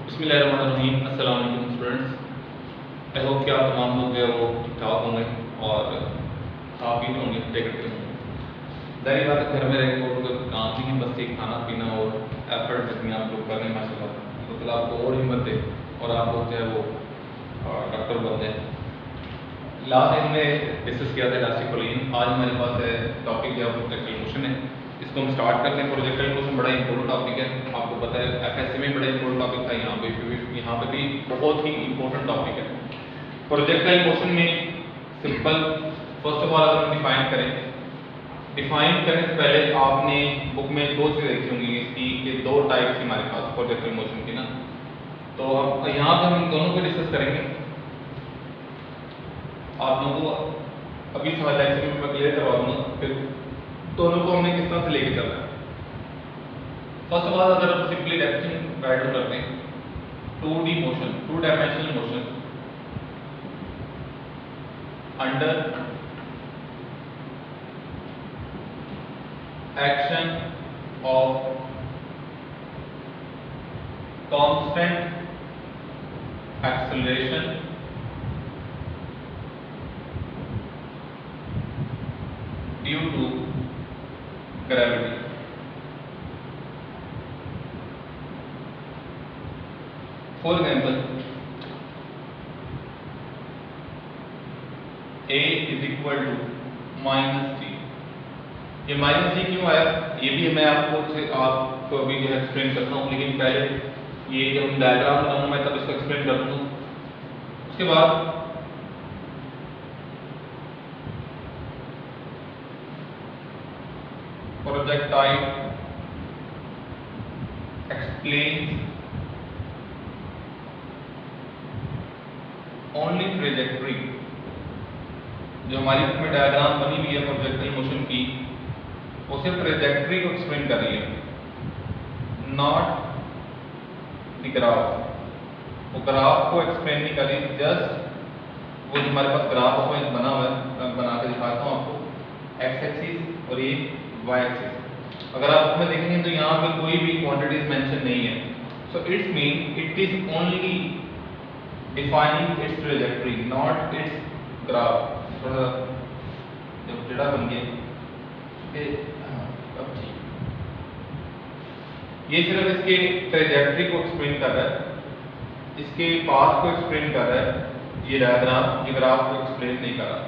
बिस्मिल्लाहिर्रहमानिर्रहीम। अस्सलाम वालेकुम स्टूडेंट्स। आई होप कि आप तमाम लोग जो है वो ठीक ठाक होंगे और खा पी रहे होंगे, टेक करते होंगे। जाहिर बात है, घर में रह के तो काम ही नहीं, बस एक खाना पीना और एफर्ट जितनी आप लोग कर रहे हैं माशाल्लाह, तो फिर आपको और हिम्मत दे और आप लोग जो है वो डॉक्टर बन जाए। लास्ट हमने डिस्कस किया था इलास्टिक कोलिन। आज हमारे पास है टॉपिक जो है वो प्रोजेक्टाइल मोशन है। इसको हम स्टार्ट करते हैं। प्रोजेक्टाइल मोशन बड़ा इंपॉर्टेंट टॉपिक है, आपको पता है एफएससी में बड़ा इंपॉर्टेंट टॉपिक था, यहाँ पे भी बहुत ही इंपॉर्टेंट टॉपिक है। प्रोजेक्टाइल मोशन में सिंपल फर्स्ट ऑफ ऑल अगर हम डिफाइन करने से पहले आपने बुक में दो चीज़ें देखी होंगी इसकी, कि दो टाइप्स हमारे पास प्रोजेक्टाइल मोशन की ना, तो अब यहाँ पर हम दोनों को डिस्कस करेंगे। आप लोगों को अभी सवाल लेक्चर में मैं क्लियर करवा दूंगा, फिर दोनों को हमने किस तरह से लेके चलना है। फर्स्ट ऑफ ऑल अगर हम सिंपली डेफिनेशन राइट डाउन करते हैं, 2D motion, two dimensional motion under action of constant acceleration due to gravity. For example, A is equal to -g। ये -g क्यों आया, ये भी मैं आपको अभी जो है एक्सप्लेन करता हूँ, लेकिन पहले ये जब हम डायग्राम बनाऊंगा मैं तब इसको एक्सप्लेन कर दूंगा। उसके बाद प्रोजेक्टाइल एक्सप्लेन्स ओनली ट्रेजेक्टरी। जो हमारी बुक में डायग्राम बनी हुई है प्रोजेक्टाइल मोशन की, वो सिर्फ ट्रेजेक्टरी को एक्सप्लेन कर रही है, नॉट द ग्राफ। वो ग्राफ को एक्सप्लेन नहीं कर रही, जस्ट वो जो हमारे पास ग्राफ में बना हुआ है, बना के दिखाता हूँ आपको, एक्स एक्सिस और ये वाई एक्सिस। अगर आप उसमें देखेंगे तो यहाँ पे कोई भी क्वांटिटीज मेंशन नहीं है, so it's mean it is only defining it's trajectory, not it's graph. थोड़ा जब टेढ़ा बन गया अब ठीक, ये सिर्फ इसके ट्रेजेक्टरी को एक्सप्लेन कर रहा है, इसके पाथ को एक्सप्लेन कर रहा है। ये डायग्राम ये ग्राफ को एक्सप्लेन नहीं कर रहा।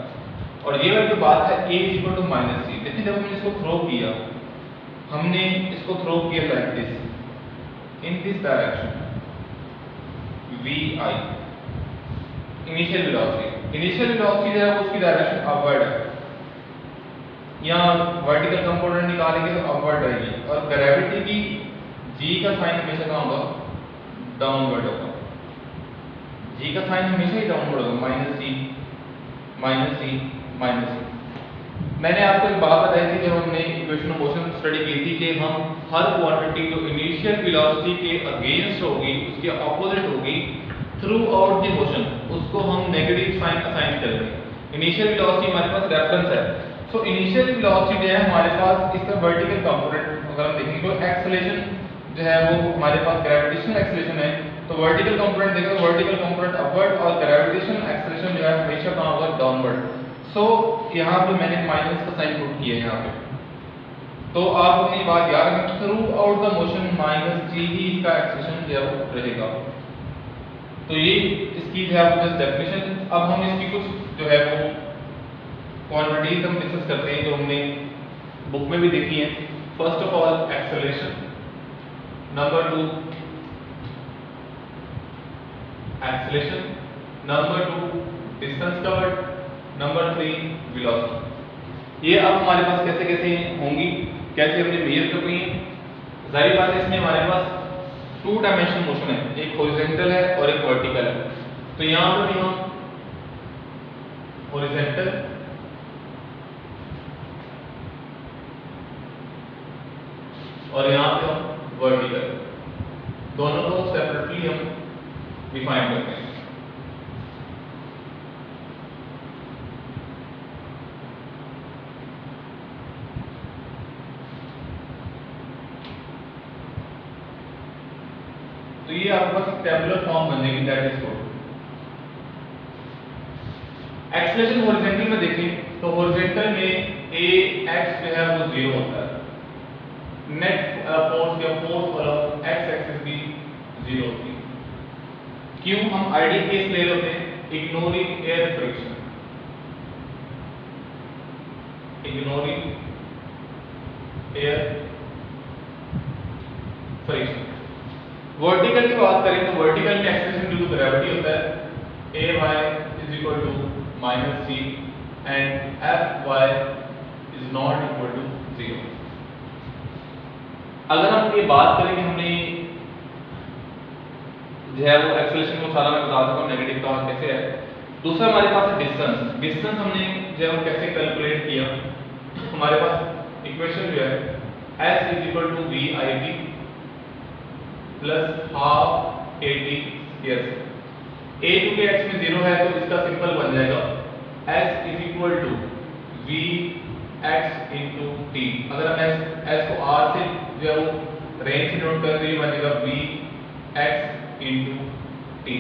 और ये वाली बात है a इक्वल टू -c। देखिए जब हमने इसको थ्रो किया, हमने इसको थ्रो किया like this, in this direction vi, initial velocity जो है उसकी डायरेक्शन अपवर्ड है। यहाँ वर्टिकल कंपोनेंट निकालेंगे तो अपवर्ड रहेगी, और ग्रेविटी की g का साइन हमेशा कहाँ होगा, डाउनवर्ड होगा। g का साइन हमेशा ही डाउनवर्ड होगा, -c। मैंने आपको एक बात बताई थी जब हमने इक्वेशन ऑफ मोशन स्टडी की थी, कि हम हर क्वांटिटी जो इनिशियल वेलोसिटी के अगेंस्ट होगी, उसके ऑपोजिट होगी थ्रू आउट द मोशन, उसको हम नेगेटिव साइन असाइन करेंगे। इनिशियल वेलोसिटी हमारे पास रेफरेंस है, सो इनिशियल वेलोसिटी जो है हमारे पास इसका वर्टिकल कंपोनेंट अगर हम देखेंगे तो एक्सेलरेशन जो है वो हमारे पास ग्रेविटेशनल एक्सेलरेशन है, तो वर्टिकल कंपोनेंट देखें तो वर्टिकल कंपोनेंट अपवर्ड, और ग्रेविटेशनल एक्सेलरेशन जो है हमेशा कहाँ होगा, डाउनवर्ड। सो यहाँ पे मैंने माइनस का साइन पुट किया है यहाँ पे, तो आप अपनी बात याद रखें, through out the motion -g ही इसका एक्सेलरेशन जो है वो रहेगा। तो ये इसकी जो है जस्ट डेफिनेशन। अब हम इसकी कुछ जो है वो क्वांटिटीज हम डिस्कस करते हैं जो हमने बुक में भी देखी है। First of all acceleration, number 2 acceleration, number 2 distance covered, number 3 velocity. ये अब हमारे पास कैसे कैसे होंगी, कैसे हमने मेजर करनी है। जाहिर बात है इसमें हमारे पास 2 डायमेंशनल मोशन है, एक हॉरिजॉन्टल है और एक वर्टिकल है। तो यहाँ पर भी हम हॉरिजॉन्टल और यहाँ पे हम वर्टिकल, दोनों को सेपरेटली हम डिफाइन करते हैं। तो ये आपके पास एक टेबुलर फॉर्म बनेगी, that is good. Acceleration horizontal में देखें तो हॉरिजॉन्टल में ए एक्स जो है वो 0 होता है, नेट फोर्स या फोर्स फॉलो एक्स एक्सिस भी 0 होती है। क्यों? हम आइडियल केस ले लेते हैं, ignoring air friction, ignoring air friction. Vertical की बात करें तो वर्टिकल में एक्सेलरेशन ड्यू टू ग्रेविटी होता है, A Y is equal to minus C and F Y is not equal to 0। अगर हम ये बात करें कि हमने जो है वो एक्सेलरेशन को सारा मैं बता दूंगा नेगेटिव का कैसे है। दूसरा हमारे पास है डिस्टेंस। डिस्टेंस हमने जो है वो कैसे कैलकुलेट किया, हमारे पास इक्वेशन जो है s is equal to v I T plus half A T square से। a चूंकि x में 0 है तो इसका सिंपल बन जाएगा s is equal to v x into t. अगर हम s को r से जो है वो रेंज से नोट कर, ये बनेगा वी एक्स इंटू टी।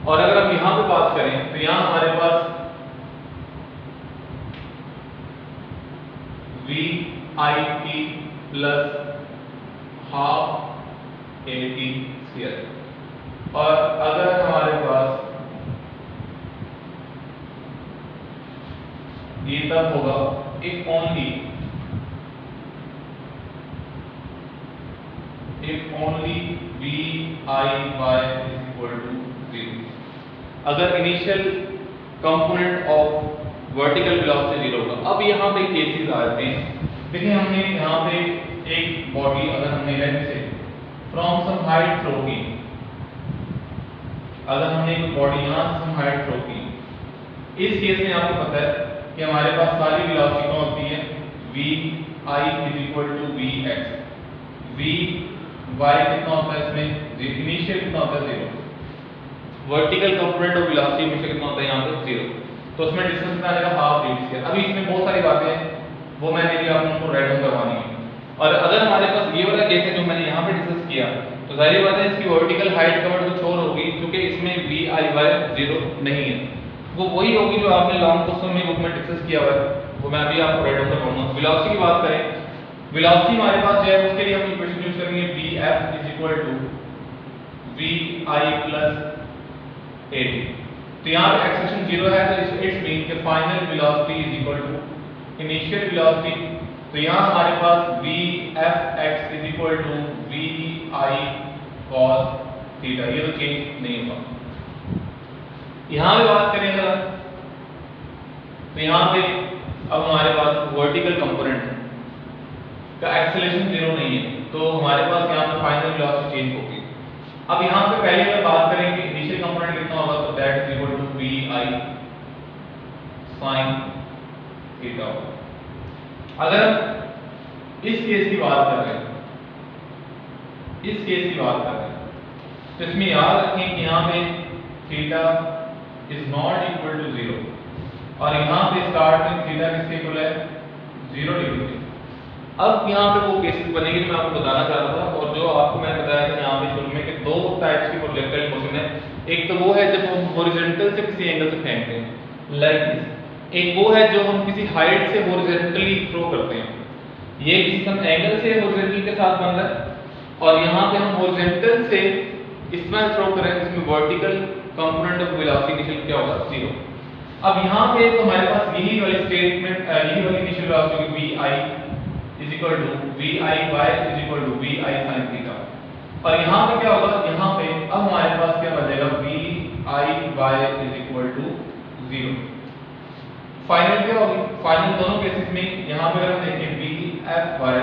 और अगर हम यहां पे बात करें तो यहां हमारे पास V I T plus half A T square. और अगर हमारे पास ये तब होगा if only v I y is equal to 0। अगर initial component of vertical velocity 0 होगा। अब यहाँ पे केसेस आते हैं, देखिए हमने यहाँ पे एक बॉडी अगर हमने लेट से फ्रॉम सम हाइट थ्रो की, अगर हमने एक बॉडी यहाँ से सम हाइट थ्रो की, इस केस में आपको पता है कि हमारे पास सारी वेलोसिटी कौन होती है, v I is equal to v x। v y कितना होता है इसमें, इनिशियल कितना होता है 0, वर्टिकल कंपोनेंट ऑफ वेलोसिटी में से कितना होता है यहाँ पे 0, तो उसमें डिस्टेंस कितना आएगा हाफ v स्क्वायर। अभी इसमें बहुत सारी बातें हैं वो मैंने भी आप लोगों को राइट डाउन करवानी है। और अगर हमारे पास ये वाला केस है जो मैंने यहाँ पे डिस्कस किया, तो जाहिर बात है इसकी वर्टिकल हाइट कवर कुछ और होगी, क्योंकि इसमें v I y 0 नहीं है, वो वही होगी जो आपने लॉन्ग क्वेश्चन में बुक में डिस्कस किया हुआ है, वो मैं अभी आपको राइट डाउन करवाऊंगा। वेलोसिटी की बात करें, वेलोसिटी हमारे पास जो है उसके लिए हम इक्वेशन यूज करेंगे vf is equal to vi plus at। तो यहाँ पे एक्सेलरेशन 0 है तो इट्स मीन कि final velocity is equal to initial velocity. तो यहाँ हमारे पास vfx is equal to vi cos theta, ये तो चेंज नहीं होगा। यहाँ पे बात करें अगर तो यहाँ पे अब हमारे पास वर्टिकल कंपोनेंट का एक्सेलरेशन 0 नहीं है, तो हमारे पास यहाँ पे फाइनल वेलोसिटी चेंज होगी। अब यहाँ पे पहले अगर बात करें कि इनिशियल कंपोनेंट कितना होगा, तो that is equal to vi sin theta. अगर इस केस की बात कर रहे हैं, इस केस की बात कर रहे हैं, तो इसमें याद रखें कि यहाँ पे theta is not equal to 0 और यहाँ पे स्टार्ट में थीटा किसके इक्वल है, 0 डिग्री। अब यहाँ पे वो केसेस बनेंगे जो मैं आपको बताना चाह रहा था, और जो आपको मैंने बताया था यहाँ पे शुरू में कि दो टाइप्स की प्रोजेक्टाइल मोशन है। एक तो वो है जब हम हॉरिजॉन्टल से किसी एंगल से फेंकते हैं लाइक दिस, एक वो है जो हम किसी हाइट से हॉरिजॉन्टली थ्रो करते हैं, ये किसी सम एंगल से हॉरिजॉन्टल के साथ बन रहा है, और यहाँ पे हम हॉरिजॉन्टल से इस तरह थ्रो कर रहे हैं जिसमें vertical component of velocity initial क्या होगा, 0। अब यहाँ पे तो हमारे पास यही वाली स्टेटमेंट, यही वाली initial velocity vi is equal to vi y is equal to vi sin theta. और यहाँ पे क्या होगा, यहाँ पे अब हमारे पास क्या बचेगा, vi y is equal to 0। Final क्या होगी, फाइनल दोनों केसेस में यहाँ पे अगर हम देखें vf y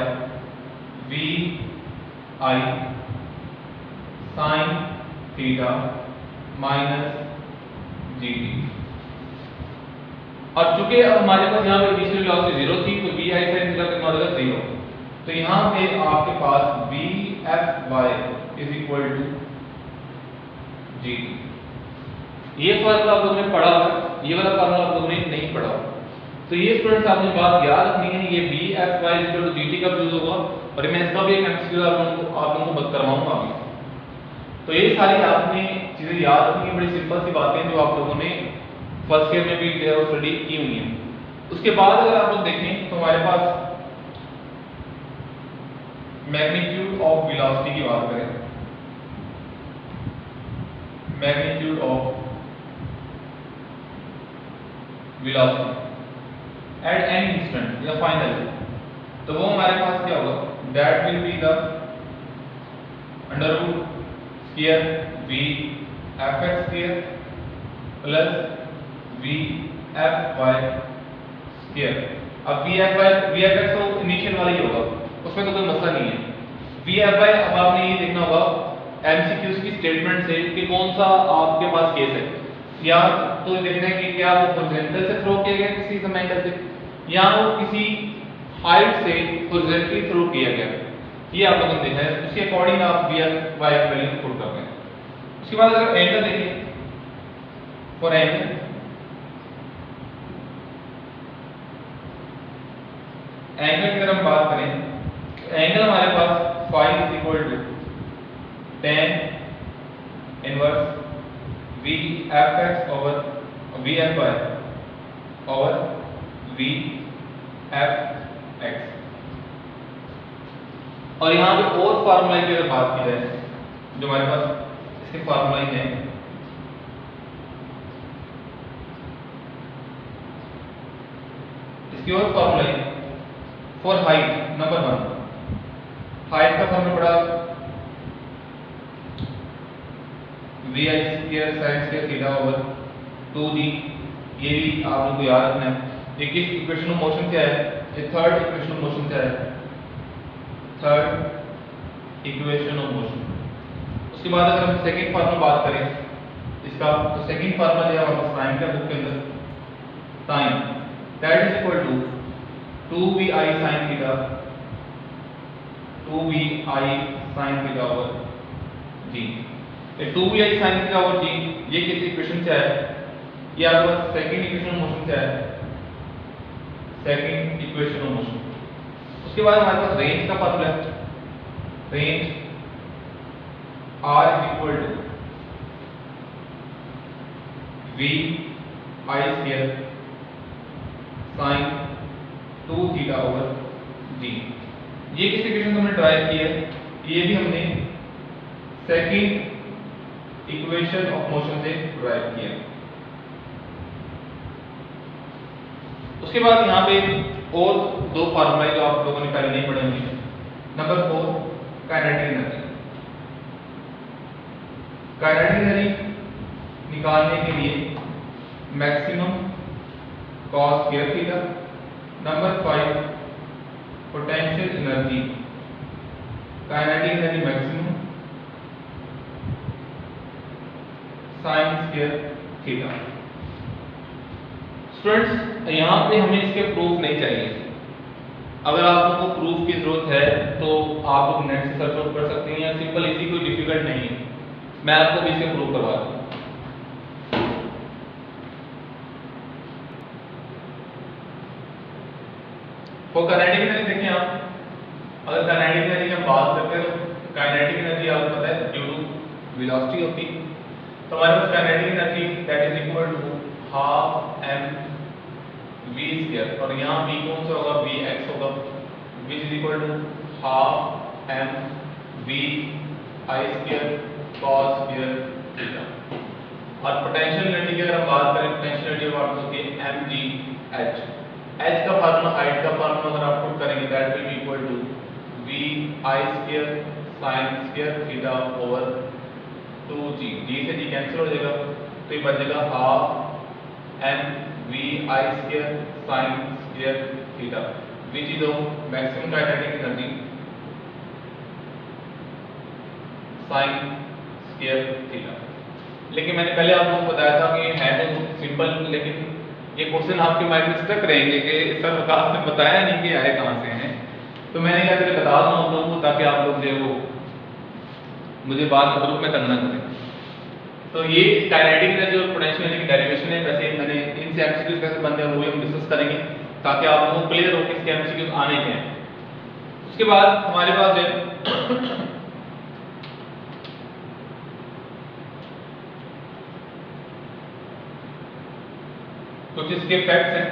vi sin theta minus gt। और चूंकि अब हमारे पास यहाँ पे इनिशियल वेलोसिटी 0 थी, तो vi sin थीटा कितना हो जाएगा, 0। तो यहाँ पे आपके पास vfy is equal to gt। ये फॉर्मूला आप लोगों ने पढ़ा होगा, ये वाला फॉर्मूला आप लोगों ने नहीं पढ़ा होगा। तो ये स्टूडेंट्स आपने बात याद रखनी है, ये b f y equal to g t कब यूज होगा, और मैं इसका भी एक एमसीक्यू आप लोगों को करवाऊंगा अभी। तो ये सारी आपने चीजें याद रखनी है, बड़ी सिंपल सी बातें जो आप लोगों ने फर्स्ट ईयर में भी स्टडी की हुई है। उसके बाद अगर आप लोग देखें तो हमारे पास मैग्नीट्यूड ऑफ वेलोसिटी की बात करें, magnitude of velocity at any instant या फाइनल, तो वो हमारे पास क्या होगा, that will be the under root square v F x square plus v F y square. अब वी एफ एक्स तो इनिशियल वाला ही होगा, उसमें तो कोई मसला नहीं है। वी एफ वाई अब आपने ये देखना होगा एमसीक्यूज की स्टेटमेंट से कि कौन सा आपके पास केस है, या तो देखना है कि क्या वो हॉरिजॉन्टल से थ्रो किया गया किसी सम एंगल से, या वो किसी हाइट से हॉरिजॉन्टली थ्रो किया गया, ये आप लोगों ने देखना है, उसके अकॉर्डिंग आप v F y value put करते हैं। उसके बाद अगर एंगल देखें, फॉर एंगल की अगर हम बात करें, एंगल हमारे पास phi is equal to tan inverse V F X over V F Y over V F X. और यहाँ पे और फार्मूला की अगर बात की जाए, जो हमारे पास इसके फार्मूला है, इसकी और फार्मूला है फॉर हाइट, नंबर 1 हाइट का फॉर्मूला पड़ा v i square sine square theta over 2g, ये भी आप लोगों को याद रखना है। ये किस इक्वेशन ऑफ मोशन से है, ये थर्ड इक्वेशन ऑफ मोशन से है, थर्ड इक्वेशन ऑफ मोशन। उसके बाद अगर हम सेकंड फार्मूला बात करें इसका, तो सेकंड फार्मूला है हमारे पास साइन का बुक के अंदर, sine that is equal to 2vi sin theta, 2vi sin theta over g। ये 2vi sin theta over g ये किस इक्वेशन से है, ये आपके पास सेकंड इक्वेशन ऑफ मोशन से है, सेकंड इक्वेशन ऑफ मोशन। उसके बाद हमारे पास रेंज का फार्मूला है, range r is equal to v i square sin 2 theta over g। ये किस इक्वेशन को हमने ड्राइव किया है, ये भी हमने सेकंड इक्वेशन ऑफ मोशन से ड्राइव किया। उसके बाद यहाँ पे और दो फार्मूला जो आप लोगों ने पहले नहीं पढ़े होंगे। Number 4 kinetic energy, kinetic energy निकालने के लिए maximum cos square theta. Number 5 potential energy, kinetic energy maximum sign square theta. Students यहाँ पे हमें इसके प्रूफ नहीं चाहिए, अगर आप लोगों को प्रूफ की जरूरत है तो आप लोग नेट से सर्च आउट कर सकते हैं, या सिंपल इजी कोई डिफिकल्ट नहीं है, मैं आपको भी इसके प्रूफ करवा दूँ। तो काइनेटिक एनर्जी देखें आप, अगर काइनेटिक एनर्जी की हम बात करते हैं तो काइनेटिक एनर्जी आपको पता है ड्यू टू वेलोसिटी होती है। तो हमारे पास kinetic energy that is equal to half m v square, और यहाँ v कौन सा होगा, v x होगा, which is equal to half m v i square cos square theta. और पोटेंशियल एनर्जी की अगर हम बात करें, पोटेंशियल एनर्जी बात होती है mg h, h का फार्मूला, हाइट का फार्मूला अगर आप पुट करेंगे that will be equal to v i square sin square theta over 2g, g से g कैंसिल हो जाएगा, तो ये बचेगा half m v i square sin square theta, which is of maximum kinetic energy sin square theta. लेकिन मैंने पहले आप लोगों को बताया था कि है तो सिंपल, लेकिन ये क्वेश्चन आपके माइंड में स्टक रहेंगे कि सर विकास ने बताया नहीं कि आए कहाँ से हैं, तो मैंने क्या बता दूं आप लोगों को, ताकि आप लोग जो वो मुझे बाद में ग्रुप में तंग ना करें। तो ये काइनेटिक एनर्जी और पोटेंशियल एनर्जी की डेरिवेशन है। वैसे मैंने इनसे एमसीक्यूज कैसे बनते हैं वो भी हम डिस्कस करेंगे ताकि आप लोगों को क्लियर हो कि इसके एमसीक्यूज आने के हैं। उसके बाद हमारे पास है कुछ इसके फैक्ट्स हैं।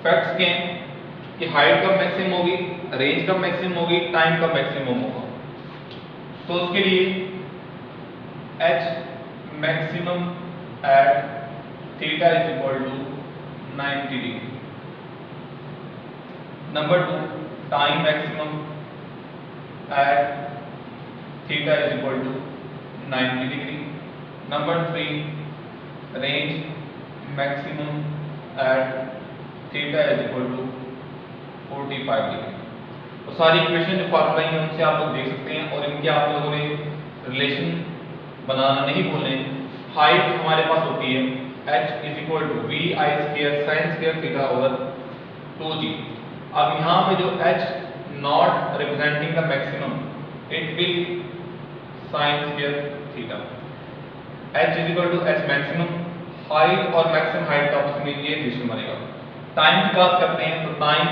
फैक्ट्स क्या हैं कि हाइट कब मैक्सिमम होगी, रेंज कब मैक्सिमम होगी, टाइम कब मैक्सिमम होगा। तो उसके लिए h maximum at theta is equal to 90 degree. Number 2 time maximum at theta is equal to 90 degree. Number 3 range maximum at theta is equal to 45 degree. तो सारी इक्वेशन जो फार्मूला है उनसे आप लोग देख सकते हैं और इनके आप लोगों ने रिलेशन बनाना नहीं भूलने। हाइट हमारे पास होती है h is equal to v i square sine square theta over 2g। अब यहाँ पे जो h not representing the maximum it will sine square theta. h is equal to h maximum, height और मैक्सिमम हाइट का आपस में ये relation बनेगा। टाइम की बात करते हैं तो टाइम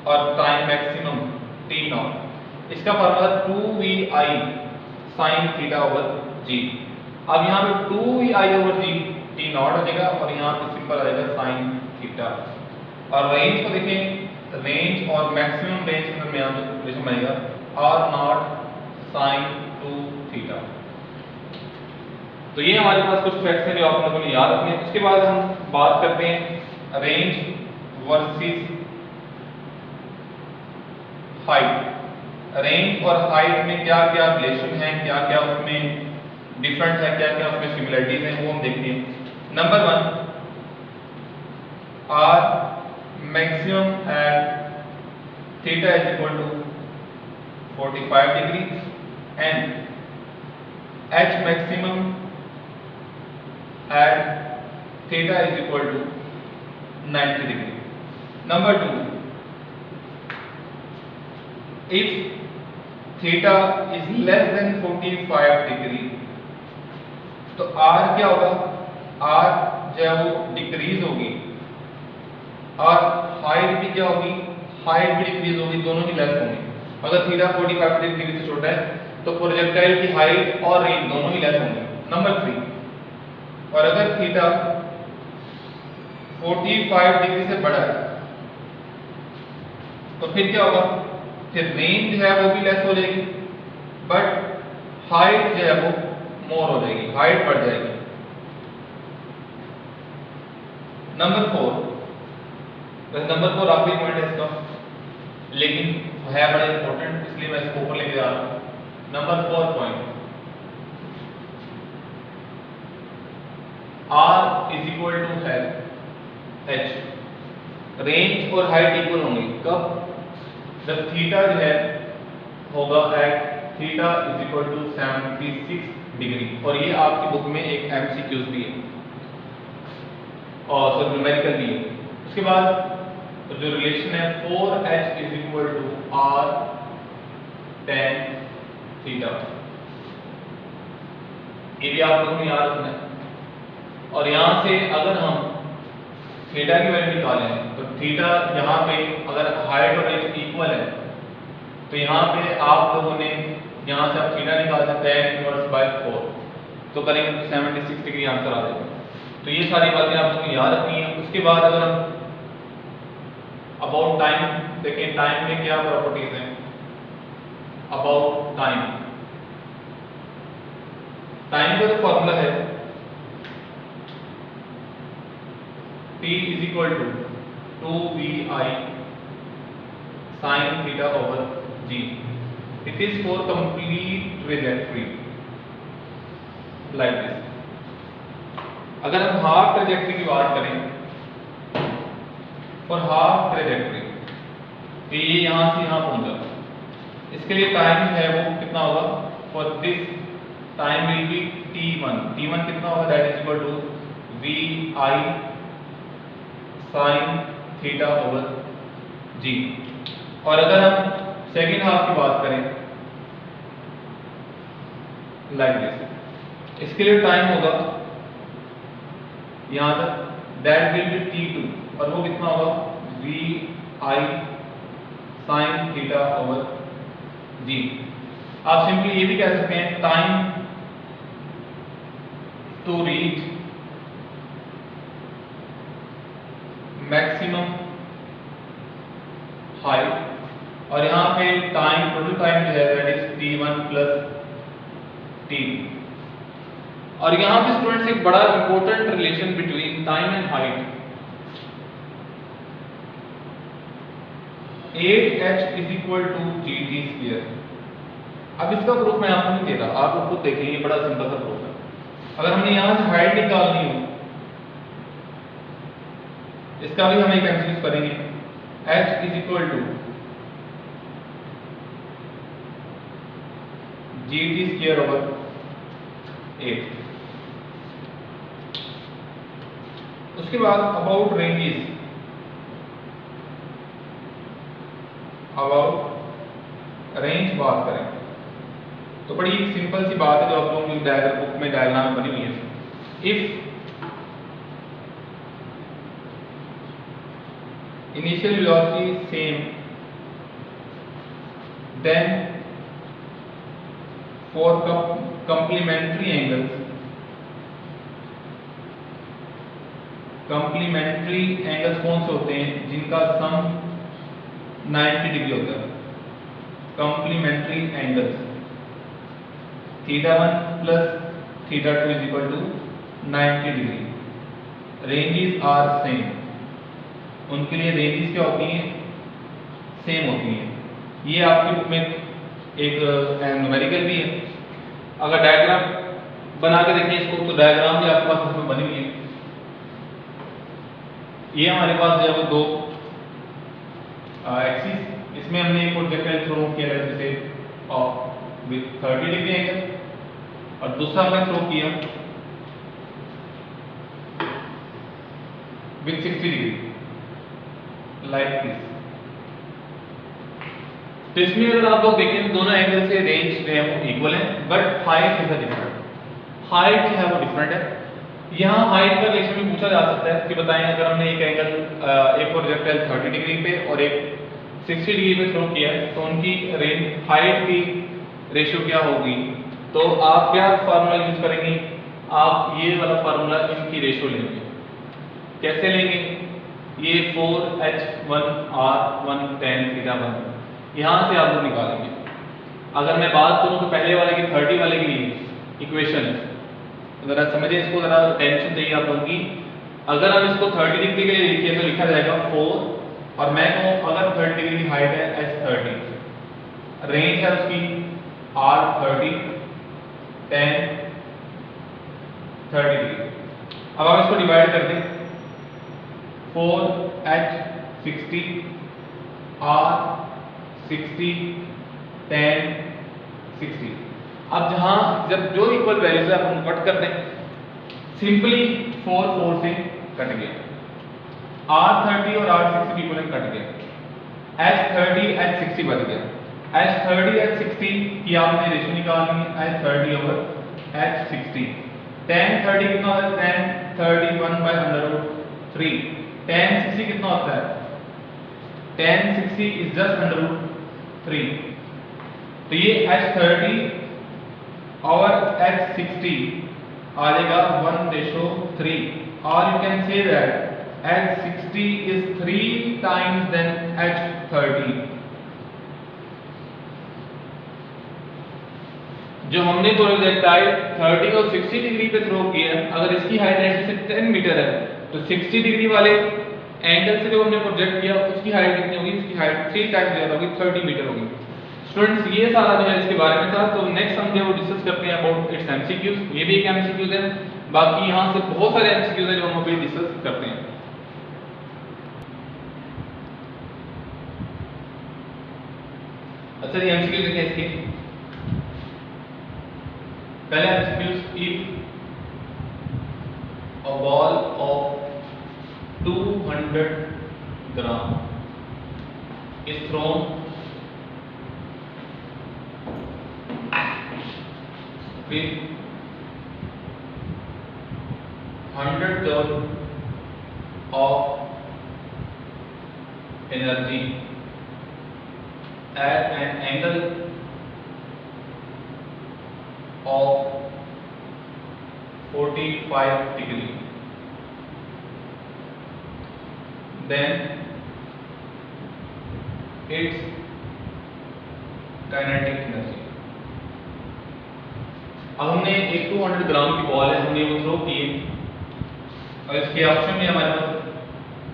और टाइम मैक्सिमम t नॉट, इसका formula 2vi sin theta over g। अब यहाँ पे 2vi ओवर g t नॉट आ जाएगा और यहाँ पे सिंपल आ जाएगा sin थीटा। और रेंज को देखें, रेंज और मैक्सिमम रेंज के दरमियान जो रिलेशन बनेगा r नॉट sin 2 थीटा। तो ये हमारे पास कुछ फैक्ट्स हैं जो आप लोगों को याद रखने हैं। उसके बाद हम बात करते हैं रेंज वर्सेस हाइट। रेंज और हाइट में क्या क्या रिलेशन है, क्या क्या उसमें डिफरेंट है, क्या क्या उसमें सिमिलरिटीज हैं, वो हम देखते हैं। Number 1 r maximum at theta is equal to 45 degree and h maximum at theta is equal to 90 degree. Number 2 if theta is less than 45 degree तो r क्या होगा, r जो है वो डिक्रीज होगी और हाइट भी क्या होगी, हाइट भी डिक्रीज होगी, दोनों ही लेस होंगे। अगर थीटा 45 डिग्री से छोटा है तो प्रोजेक्टाइल की हाइट और रेंज दोनों ही लेस होंगे। नंबर 3 और अगर थीटा 45 डिग्री से बड़ा है तो फिर क्या होगा, फिर रेंज जो है वो भी लेस हो जाएगी बट हाइट जो है वो मोर हो जाएगी, हाइट बढ़ जाएगी। नंबर 4 आखिरी पॉइंट है इसका लेकिन है बड़ा इंपॉर्टेंट इसलिए मैं इसको ऊपर लेके जा रहा हूं। Number 4 point r is equal to है h। रेंज और हाइट इक्वल होंगे कब, जब थीटा जो है होगा at theta is equal to 76 degree. और ये आपकी बुक में एक एमसीक्यूज भी है और सर न्यूमेरिकल भी है। उसके बाद जो रिलेशन है 4h is equal to r tan theta, ये भी आप लोगों ने याद रखना है। और यहां से अगर हम थीटा की वैल्यू निकालें तो थीटा यहाँ पे अगर हाइट और रेंज इक्वल है तो यहाँ पे आप लोगों ने यहाँ से आप थीटा निकाल सकते हैं इनवर्स बाय 4 तो करेंगे तो 76 डिग्री आंसर आ जाएगा। तो ये सारी बातें आप लोगों को याद रखनी है। उसके बाद अगर हम अबाउट टाइम देखें, टाइम में क्या प्रॉपर्टीज हैं। अबाउट टाइम, टाइम का जो फॉर्मूला है t is equal to 2vi sin theta over g। It is for complete trajectory like this. अगर हम हाफ ट्रेजेक्टरी की बात करें फॉर हाफ ट्रेजेक्टरी तो ये यहां से यहां पहुंचा, इसके लिए टाइम है वो कितना होगा, for this time will be t1 कितना होगा, that is equal to vi sin theta over g। और अगर हम सेकेंड हाफ की बात करें लाइक दिस, इसके लिए टाइम होगा यहां तक, दैट विल बी t2, और वो कितना होगा vi sin theta over g। आप सिंपली ये भी कह सकते हैं time to reach maximum height, और यहां पे टाइम, टोटल टाइम जो है that is t1 plus t। और यहां पे स्टूडेंट्स एक बड़ा important relation between time and height, 8h is equal to gt square. अब इसका प्रूफ मैं आपको नहीं दे रहा, आप खुद देखिए, ये बड़ा सिंपल सा प्रूफ है। अगर हमने यहां से हाइट निकालनी हो, इसका भी हम एक एमसीक्यू करेंगे, h is equal to gt square over 8। उसके बाद अबाउट रेंजेस, अबाउट रेंज बात करें तो बड़ी सिंपल सी बात है जो आप लोगों की डायग्राम बुक में डायग्राम बनी हुई है। If initial velocity same then for complementary angles, complementary angles कौन से होते हैं जिनका सम 90 डिग्री होता है, complementary angles θ1 plus θ2 is equal to 90 degree, ranges are same, उनके लिए रेंजेस क्या होती हैं, सेम होती हैं। ये आपकी बुक में एक न्यूमेरिकल भी है, अगर डायग्राम बना के देखें इसको तो डायग्राम भी आपके पास इसमें बनी हुई है। ये हमारे पास जो है वो दो एक्सिस, इसमें हमने एक प्रोजेक्टाइल थ्रो किया है जैसे विद 30 डिग्री एंगल, और दूसरा हमने थ्रो किया विद 60 डिग्री लाइक दिस। तो इसमें अगर आप लोग देखें दोनों एंगल से रेंज जो है वो इक्वल है, but height is different, height जो है वो डिफरेंट है। यहाँ हाइट का रिलेशन भी पूछा जा सकता है कि बताएं अगर हमने एक एंगल एक प्रोजेक्टाइल 30 डिग्री पे और एक 60 डिग्री पे थ्रो किया है तो उनकी रेंज हाइट की रेशियो क्या होगी, तो आप क्या फार्मूला यूज करेंगे, आप ये वाला फार्मूला इनकी रेशियो लेंगे। कैसे लेंगे, ये 4h1r1 tan θ1 यहां से आप लोग निकालेंगे। अगर मैं बात करूं तो पहले वाले की 30 वाले की इक्वेशन, जरा समझिए इसको, जरा टेंशन चाहिए आप लोगों की। अगर हम इसको 30 डिग्री के लिए लिखें तो लिखा जाएगा 4, और मैं कहूं अगर 30 डिग्री की हाइट है h30, रेंज है उसकी r30 tan 30 डिग्री। अब हम इसको डिवाइड कर दें, 4h60 r60 tan 60। अब जहां जब जो इक्वल वैल्यूज है हम कट कर दें, सिंपली 4 4 से कट गया, r30 और r60 इक्वल कट गया, h30 h60 बच गया, h30 h60 की आपने रेशियो निकालनी है, h30 ओवर h60। tan 30 कितना होता है, tan 30 1/√3, tan 60 कितना होता है, tan 60 इज जस्ट √3। तो ये h30 और h60 आ जाएगा 1:3, और you can say that h60 is 3 times than h30। जो हमने प्रोजेक्टाइल 30 और 60 डिग्री पे थ्रो किया है, अगर इसकी हाइट ऐसे 10 मीटर है तो 60 डिग्री वाले एंगल से जो हमने प्रोजेक्ट किया उसकी हाइट कितनी होगी, उसकी हाइट 3 टाइम्स ज्यादा होगी, 30 मीटर होगी। स्टूडेंट्स ये सारा जो है इसके बारे में था। तो नेक्स्ट हम जो वो डिस्कस करते हैं अबाउट इट्स एमसीक्यूज, ये भी एक एमसीक्यूज है, बाकी यहाँ से बहुत सारे एमसीक्यूज है जो हम अभी डिस्कस करते हैं। अच्छा, ये एमसीक्यूज देखें इसके। पहले MCQs, if a ball of 200 gram is thrown with 100 joule of energy at an angle of 45 degree, then its kinetic energy। अब हमने एक 200 ग्राम की बॉल है, हमने वो थ्रो की और इसके ऑप्शन में हमारे पास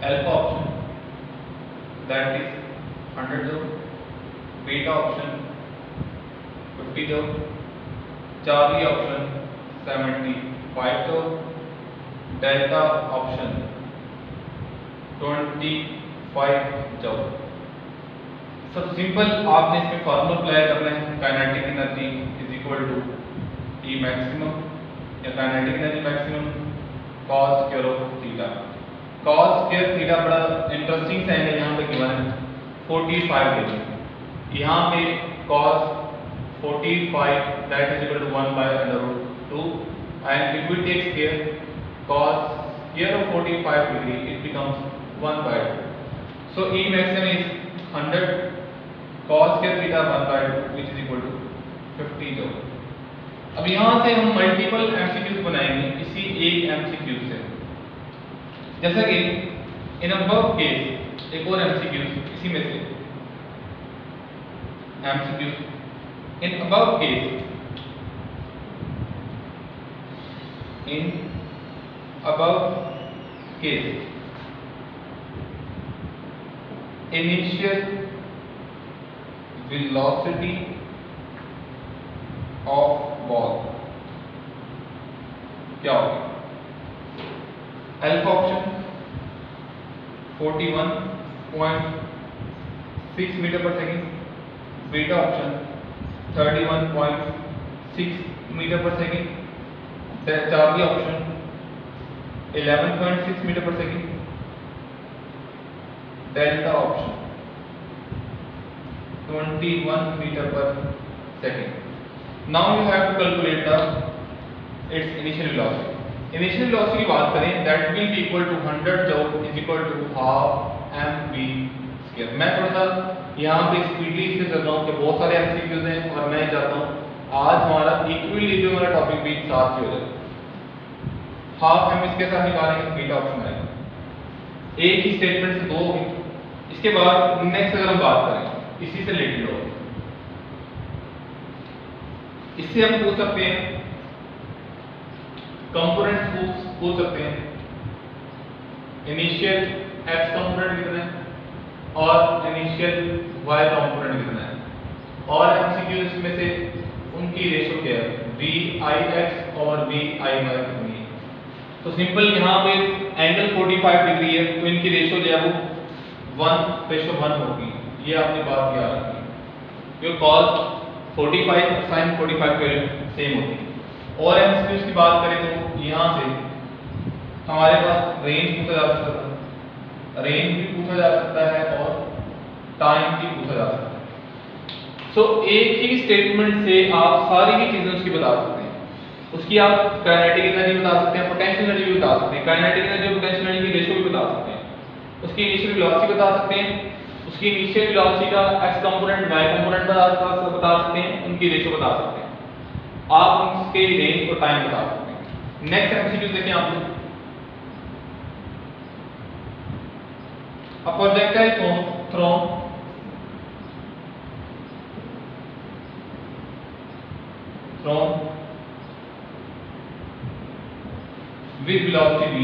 alpha option that is 100 joule, beta option 50 joule, Charlie option 75 joule, delta option 25 joule. सब सिंपल, आपने इसमें फार्मूला अप्लाई करना है, kinetic energy is equal to E maximum या kinetic energy maximum cos square of theta. cos square theta बड़ा interesting सा angle यहाँ पे गिवन है 45 डिग्री। यहाँ पे cos 45 that is equal to 1 by √2 and if we take square cos square of 45 degree it becomes 1 by 2। So E maximum is 100 cos square theta 1 by 2 which is equal to 50 joule. अब यहाँ से हम multiple MCQs बनाएंगे इसी एक MCQ से, जैसा कि इन अबव केस एक और एमसीक्यूज इसी में से MCQs in above case, in above case initial velocity of ball क्या होगी? अल्फा ऑप्शन 41.6 मीटर पर सेकेंड, बीटा ऑप्शन 31.6 मीटर पर सेकेंड, चार्ली ऑप्शन 11.6 मीटर पर सेकेंड, डेल्टा ऑप्शन 21 मीटर पर second. Now you have to calculate its initial velocity. Initial velocity की बात करें that will be equal to 100 joule is equal to half mv square। मैं थोड़ा सा यहाँ पे स्पीडली से चल रहा हूँ कि बहुत सारे एमसीक्यूज हैं और मैं चाहता हूँ आज हमारा इक्वली जो हमारा टॉपिक भी साथ ही हो जाए। हाफ हम इसके साथ निकालेंगे, बीटा ऑप्शन आएगा। एक ही स्टेटमेंट से दो होगी। इसके बाद नेक्स्ट अगर हम बात करें इसी से रिलेटेड हो, इससे हम पूछ सकते हैं कंपोनेंट्स पूछ सकते हैं, इनिशियल x कंपोनेंट कितना है और इनिशियल y कंपोनेंट कितना है, और एमसीक्यू इसमें से उनकी रेशो क्या है, vix और viy कितनी है। तो सिंपल यहाँ पे एंगल 45 डिग्री है तो इनकी रेशो जो है वो 1:1 होगी। ये आपने बात याद रखनी, क्योंकि cos 45 और sin 45 के सेम होती है। और एमसीक्यूज की बात करें तो यहाँ से हमारे पास रेंज पूछा जा सकता है, रेंज भी पूछा जा सकता है और टाइम भी पूछा जा सकता है। सो एक ही स्टेटमेंट से आप सारी ही चीजें उसकी बता सकते हैं। उसकी आप काइनेटिक एनर्जी बता सकते हैं, पोटेंशियल एनर्जी भी बता सकते हैं, काइनेटिक एनर्जी और पोटेंशियल एनर्जी की रेशो भी बता सकते हैं, उसकी इनिशियल वेलोसिटी बता सकते हैं, उसकी इनिशियल वेलोसिटी का x कंपोनेंट y कंपोनेंट बता सकते हैं, उनकी रेशो बता सकते हैं, आप उसके रेंज और टाइम बता सकते हैं। नेक्स्ट एमसीक्यू देखें आप लोग, a projectile thrown with velocity v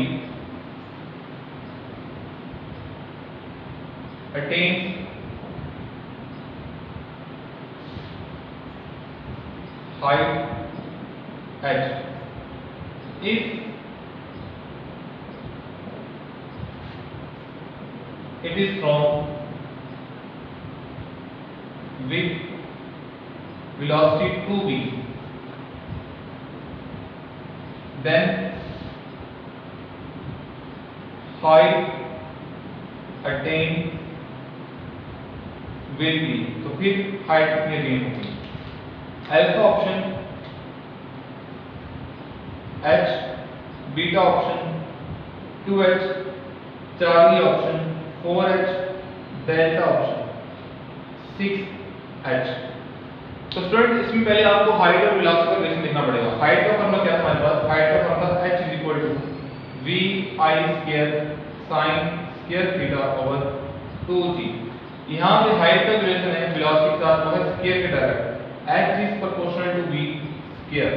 attains height h if it is thrown with velocity 2v, then height attained will be, तो फिर हाइट कितनी अटेन होगी? Alpha option h, beta option 2h, Charlie option 4h, delta option 6h। तो student इसमें पहले आपको height और velocity का रिलेशन देखना पड़ेगा। हाइट का फॉर्मूला क्या है हमारे पास? हाइट का formula h v I square sin square theta over 2g। यहाँ पे हाइट का रिलेशन है वेलोसिटी के साथ, वो है स्क्वायर के direct h is proportional to v square.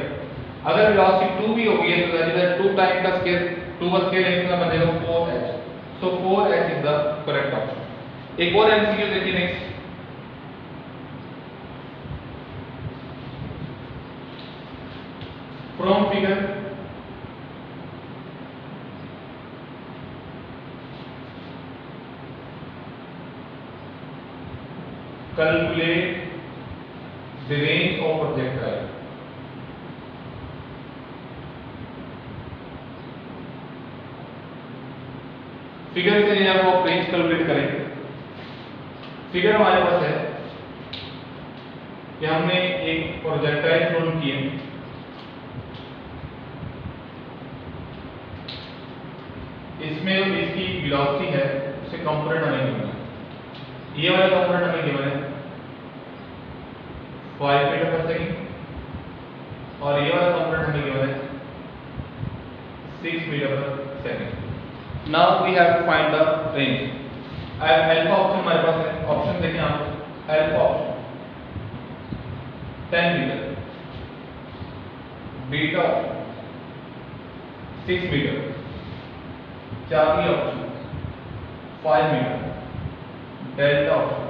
अगर वेलोसिटी 2v होगी है तो दैट इज 2 टाइम का स्क्वायर, 2 का स्क्वायर लेने का बनेगा 4h। So 4h is the correct option. एक और एमसीक्यू देखिए next. From figure calculate the range of projectile। Figure से जब आप रेंज कैलकुलेट करेंगे, फिगर हमारे पास है कि हमने एक प्रोजेक्टाइल थ्रोन किए, इसमें इसकी वेलोसिटी है उसे कंपोनेंट हमें गिवन है। ये वाला कंपोनेंट हमें गिवन है 5 मीटर पर सेकंड और ये वाला कंपोनेंट हमें गिवन है 6 मीटर पर second. Now we have to find the range. Alpha option हमारे पास है, ऑप्शन देखें आप। Alpha option 10 metre, beta option 6 metre, Charlie option 5 metre, delta option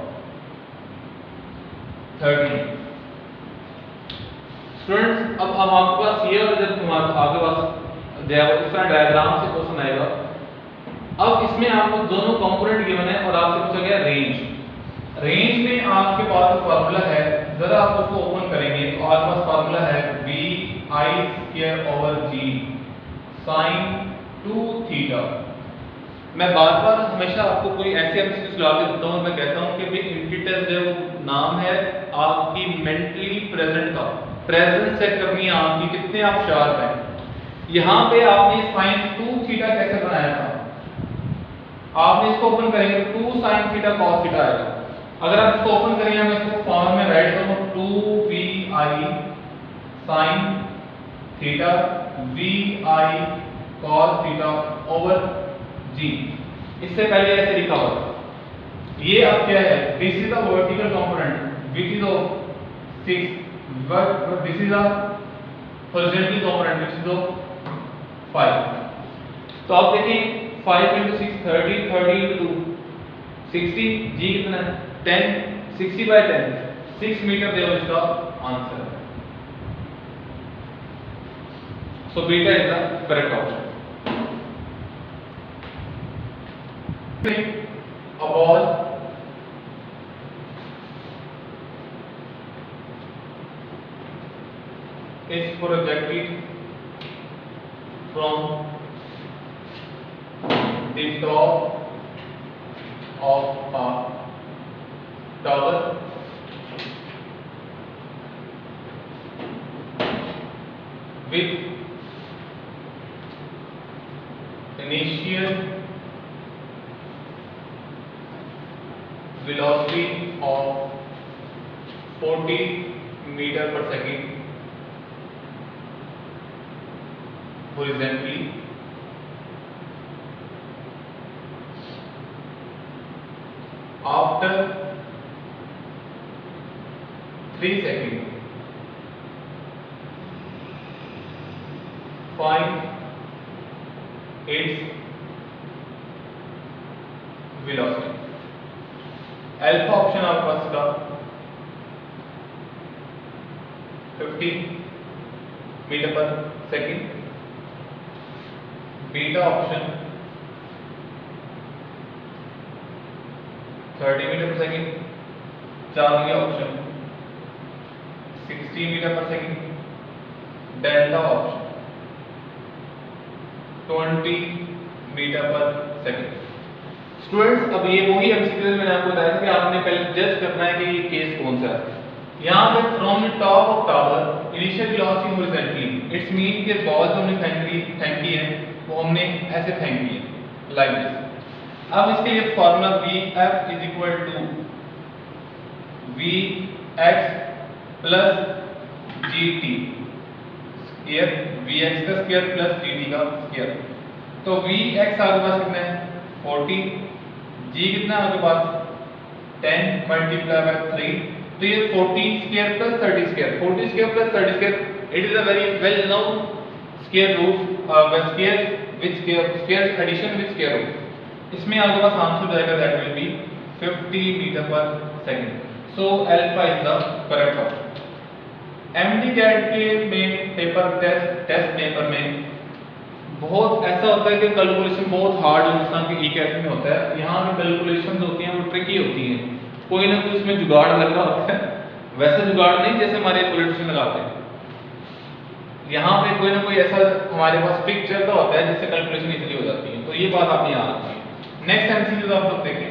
13। Students अब हम आपके पास ये और जब तुम्हारे आपके पास इस तरह डायग्राम से क्वेश्चन आएगा, अब इसमें आपको दोनों कंपोनेंट गिवन है और आपसे पूछा गया रेंज। रेंज में आपके पास फार्मूला है, जरा आप उसको ओपन करेंगे तो आपके पास फार्मूला है v I square over g sin 2 theta. मैं बार बार हमेशा आपको कोई ऐसे एमसीक्यू ला के देता हूँ, मैं कहता हूँ कि भाई इनकी टेस्ट जो नाम है आपकी मेंटली प्रेजेंट का, प्रेजेंस चेक करनी है आपकी कितने आप शार्प हैं। यहाँ पे आपने sin 2 थीटा कैसे बनाया था, आपने इसको ओपन करेंगे तो 2 sin थीटा cos थीटा आएगा। अगर आप इसको ओपन करेंगे, मैं इसको फॉर्म में राइट करूँ 2vi sin theta vi cos theta over G. इससे पहले ऐसे लिखा हुआ ये अब क्या है, this is the vertical component which is of 6 but this is the horizontal component which is of 5। तो आप देखिए 5 into 6 30, 30 into 2 60, जी कितना है 10, 60/10 6 मीटर देगा इसका आंसर है। So beta is the correct option. A ball is projected from the top of a tower with initial velocity of 40 meter per second horizontally after 3 seconds find its velocity। Alpha option आपके पास का 50 metre पर second, beta option 30 metre पर second, Charlie option 60 metre पर second, delta option 20 metre पर second. Students अब ये वही MCQ मैंने आपको बताया था कि आपने पहले जज करना है कि ये केस कौन सा है। यहाँ पे from the top of tower initial velocity horizontally, it's mean के बॉल जो हमने फेंकी है वो हमने ऐसे फेंकी है लाइक दिस। अब इसके लिए formula Vf is equal to Vx plus GT square, Vx का स्क्वायर प्लस GT का स्क्वायर। तो Vx आपके पास कितना है 40, G कितना है आपके पास 10 मल्टीप्लाई बाय 3, तो ये 40 square plus 30 square, 40 square plus 30 square, it is a very well known square root square with square addition with square root. इसमें आपके पास आंसर जाएगा दैट विल बी 50 मीटर पर second. So alpha is the correct option. MD CAT के में paper test paper में बहुत ऐसा होता है कि कैलकुलेशन बहुत हार्ड होता है कि कैसे में होता है, यहाँ पे कैलकुलेशंस होती हैं वो ट्रिकी होती हैं, कोई ना कोई उसमें जुगाड़ लग रहा होता है, वैसे जुगाड़ नहीं जैसे हमारे पॉलिटिशियन लगाते हैं, यहाँ पे कोई ना कोई ऐसा हमारे पास ट्रिक चल रहा होता है जिससे कैलकुलेशन इजीली हो जाती है। तो ये बात आपने याद रखनी है। नेक्स्ट एमसीक्यू आप लोग देखें,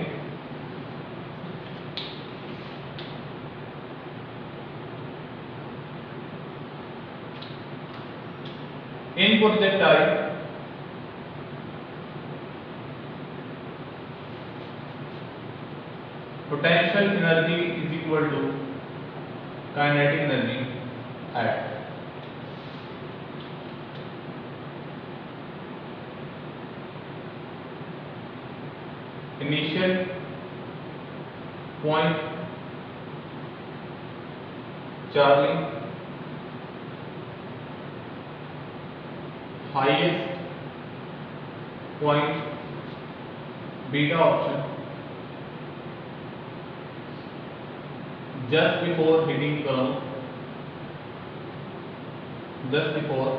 in projectile potential energy is equal to kinetic energy at initial point Charlie, highest point beta option just before hitting ground, just before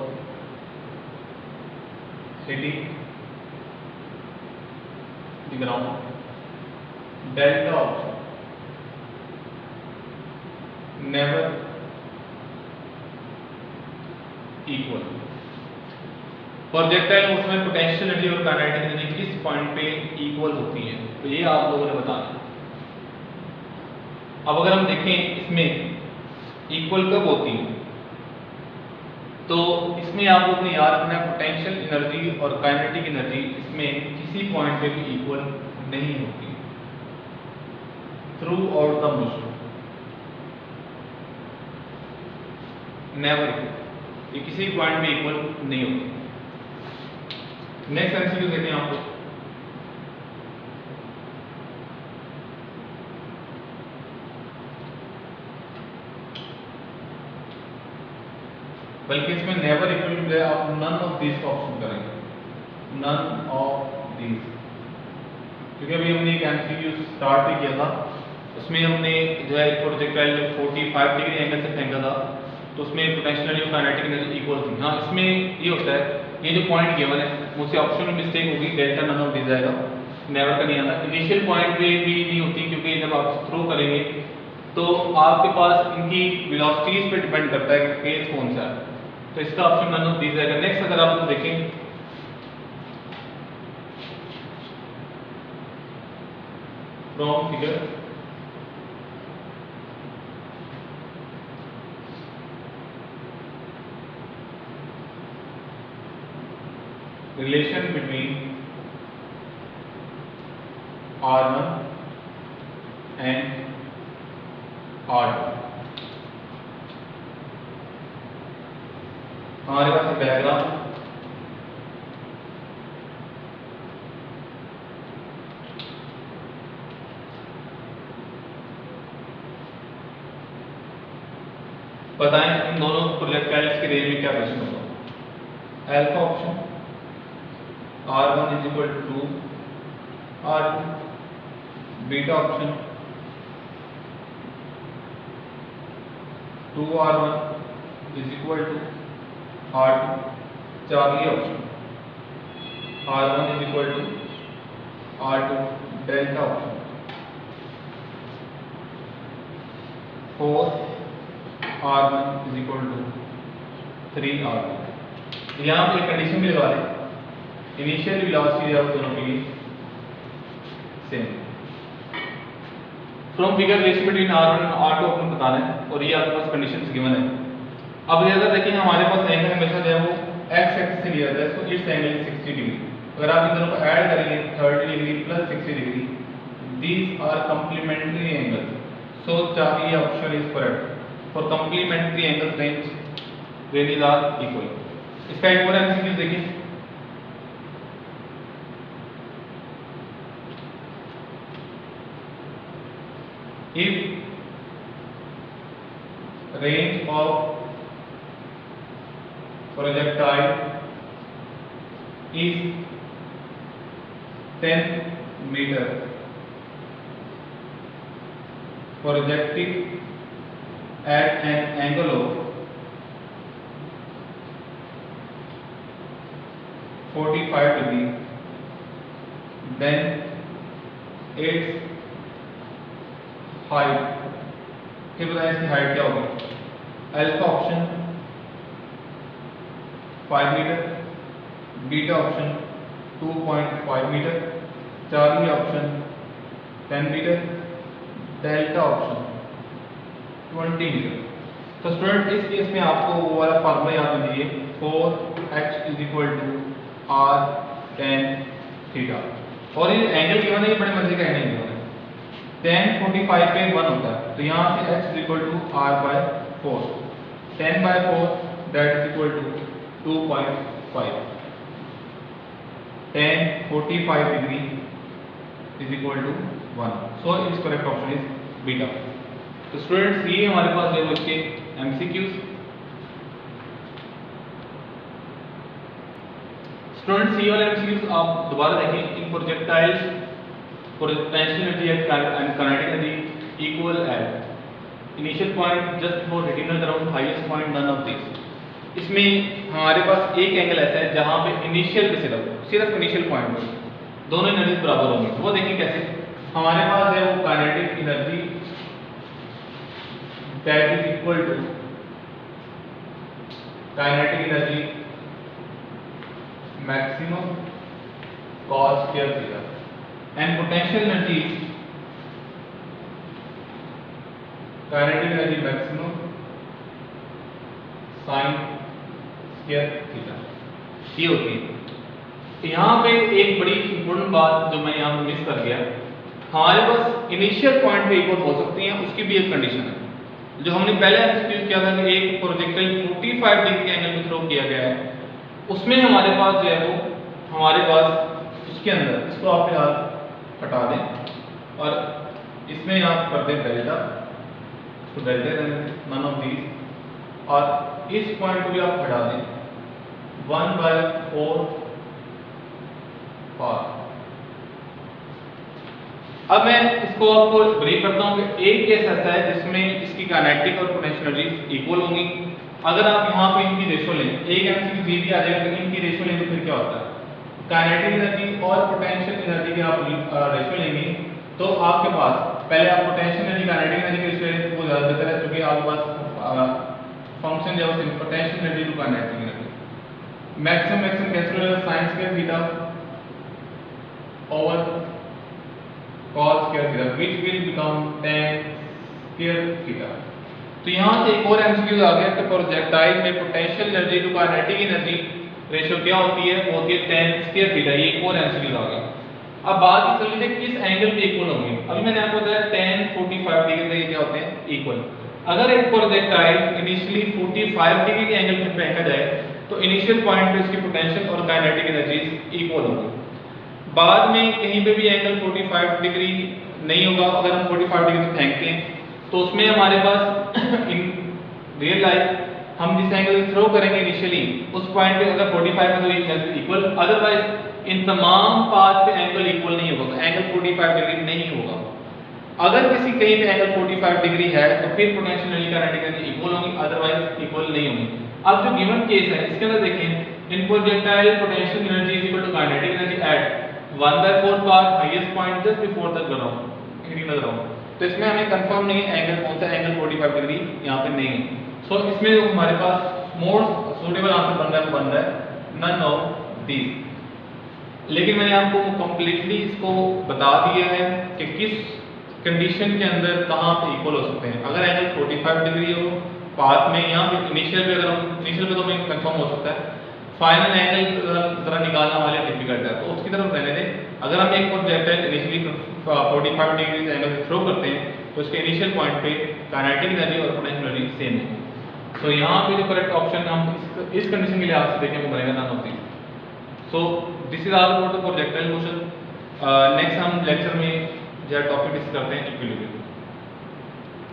hitting the ground, delta option never equal। Projectile motion में potential energy और kinetic energy किस point पे equal होती है, तो ये आप लोगों ने बताना है। अब अगर हम देखें इसमें इक्वल कब होती है, तो इसमें आप लोग ने याद रखना है पोटेंशियल एनर्जी और काइनेटिक एनर्जी इसमें किसी पॉइंट पे भी इक्वल नहीं होती through out the motion, never, ये किसी पॉइंट पे इक्वल नहीं होती। नेक्स्ट एमसीक्यू देखें आप लोग, बल्कि इसमें नेवर इक्वल टू है, आप नन ऑफ दिस का ऑप्शन करेंगे, नन ऑफ दिस, क्योंकि अभी हमने एक एमसीक्यू स्टार्ट भी किया था, उसमें हमने जो है प्रोजेक्टाइल 45 डिग्री एंगल से फेंका था, तो उसमें पोटेंशियल एनर्जी और काइनेटिक एनर्जी इक्वल थी। हाँ, इसमें ये होता है, ये जो पॉइंट गिवन है मुझसे ऑप्शन में मिस्टेक होगी, डेल्टा नन ऑफ दिस आएगा, नेवर का नहीं आता। इनिशियल पॉइंट पे भी नहीं होती, क्योंकि जब आप थ्रो करेंगे तो आपके पास इनकी वेलोसिटीज पे डिपेंड करता है कि केस कौन सा है, तो इसका ऑप्शन नन ऑफ दिस आएगा। नेक्स्ट अगर आप देखें from figure relation between R1 and R2, हमारे पास डायग्राम बताएं इन दोनों प्रोजेक्टाइल्स के रेंज में क्या क्वेश्चन होगा। Alpha option R1 is equal to 2, R2, beta option 2R1 is equal to R2, Charlie option R1 is equal to R2, delta option 4R1 is equal to 3R2। यहाँ पे condition भी लगा दें, initial velocity of दोनों की same. From figure relation between R1 और R2 आपको बताना है, और ये आपके पास कंडीशंस गिवन है। अब अगर देखिए हमारे पास एंगल हमेशा जो है वो एक्स एक्सिस से लिया जाता है, so it's angle is 60 degree. अगर आप इन दोनों को ऐड करेंगे 30 degree plus 60 degree, these are complementary angles, so ये option is correct for complementary angles range are equal. इसका एक और एमसीक्यू देखिए, if range of projectile is 10 meter, projecting at an angle of 45 degree, then its height, फिर बताएं इसकी height क्या होगी। Alpha option 5 metre, beta option 2.5 metre, Charlie option 10 metre, delta option 20 metre. तो स्टूडेंट इस केस में आपको वो वाला फार्मूला याद रखिए, 4h = r tan थीटा। और ये एंगल गिवन है, ये बड़े मजे का एंगल गिवन है, tan 45 पे 1 होता है, तो यहाँ से h = r/4, 10/4 that is equal to 2.5, tan 45 degree is equal to 1, so its correct option is beta। तो स्टूडेंट्स ये हमारे पास है वो इसके MCQs। स्टूडेंट्स ये वाले MCQs आप दोबारा देखें। इन projectiles potential energy and kinetic energy equal at initial point just before hitting the ground, highest point none of these। इसमें हमारे पास एक एंगल ऐसा है जहां पे इनिशियल पे सिर्फ इनिशियल पॉइंट पे दोनों एनर्जी बराबर होंगी। वो देखें कैसे। हमारे पास है वो kinetic energy that is equal to kinetic energy maximum cos square theta and potential energy is kinetic energy maximum sin square theta। ये होती है। यहाँ पे एक बड़ी इंपॉर्टेंट बात जो मैं यहाँ मिस कर गया, हमारे पास इनिशियल पॉइंट पे इक्वल हो सकती हैं, उसकी भी एक कंडीशन है जो हमने पहले एनालिसिस किया था कि एक प्रोजेक्टाइल 45 डिग्री के एंगल में थ्रो किया गया है, उसमें हमारे पास जो है वो हमारे पास उसके अंदर इसको आप फिलहाल हटा दें और इसमें आप कर दें डेल्टा, तो डेल्टा नन ऑफ दीज, और इस पॉइंट को भी आप हटा दें 1/4 पार। अब मैं इसको आपको ब्रेक करता हूं कि एक केस ऐसा है जिसमें इसकी काइनेटिक और पोटेंशियल एनर्जी इक्वल होंगी। अगर आप यहाँ पे इनकी रेशो लें, एक एमसीक्यू भी आ जाएगा, तो इनकी रेशो लें तो फिर क्या होता है, काइनेटिक एनर्जी और पोटेंशियल एनर्जी के आप रेशो लेंगे तो आपके पास पहले आप पोटेंशियल एनर्जी काइनेटिक एनर्जी के रेशो लें तो वो ज़्यादा बेहतर है, क्योंकि आपके पास फंक्शन जो है potential energy to kinetic energy maximum cancel हो जाएगा, sine square theta over cos square theta which will become tan square theta। तो यहाँ से एक और एमसीक्यू आ गया कि प्रोजेक्टाइल में potential energy to kinetic energy ratio क्या होती है, वो होती है tan square theta। ये एक और एमसीक्यू आ गया। अब बात ये चल रही है किस एंगल पे इक्वल होंगे। अभी मैंने आपको बताया tan 45 डिग्री पे क्या होते हैं इक्वल। अगर एक प्रोजेक्टाइल इनिशियली 45 डिग्री के एंगल पे फेंका जाए तो इनिशियल पॉइंट पे उसकी पोटेंशियल और काइनेटिक एनर्जीज इक्वल होंगी। बाद में कहीं पे भी एंगल 45 डिग्री नहीं होगा, अगर हम 45 डिग्री से फेंकते हैं तो उसमें हमारे पास इन रियल लाइफ हम जिस एंगल से थ्रो करेंगे इनिशियली उस पॉइंट पे अगर 45 है तो ये इक्वल, अदरवाइज इन तमाम पाथ पे एंगल इक्वल नहीं होगा, एंगल 45 डिग्री नहीं होगा। अगर किसी कहीं पे एंगल 45 डिग्री है तो फिर potential energy kinetic energy equal होंगी, अदरवाइज इक्वल नहीं होंगी। अब जो गिवन केस है इसके अंदर देखें, in projectile potential energy is equal to kinetic energy at 1/4 path highest point just before the ground hitting the ground. तो इसमें हमें कंफर्म नहीं है एंगल कौन सा, एंगल 45 डिग्री यहाँ पे नहीं है। सो इसमें जो हमारे पास मोस्ट सुटेबल आंसर बन रहा है वो बन रहा है नन ऑफ दीज। लेकिन मैंने आपको कंप्लीटली इसको बता दिया है कि किस कंडीशन के अंदर कहाँ पे इक्वल हो सकते हैं। अगर एंगल 45 डिग्री हो पाथ में या इनिशियल पे, अगर हम इनिशियल पे तो हमें कंफर्म हो सकता है, फाइनल एंगल जरा निकालना वाले डिफिकल्ट है, तो उसकी तरफ रहने दें। अगर हम एक प्रोजेक्टाइल इनिशियली 45 डिग्री एंगल से थ्रो करते हैं तो इसके इनिशियल पॉइंट पे काइनेटिक एनर्जी और पोटेंशियल एनर्जी सेम है। सो यहाँ पे जो करेक्ट ऑप्शन हम इस कंडीशन के लिहाज से देखें वो बनेगा none of these. So this is all about the projectile motion. Next हम लेक्चर में जो टॉपिक डिस्कस करते हैं इक्विलिब्रियम।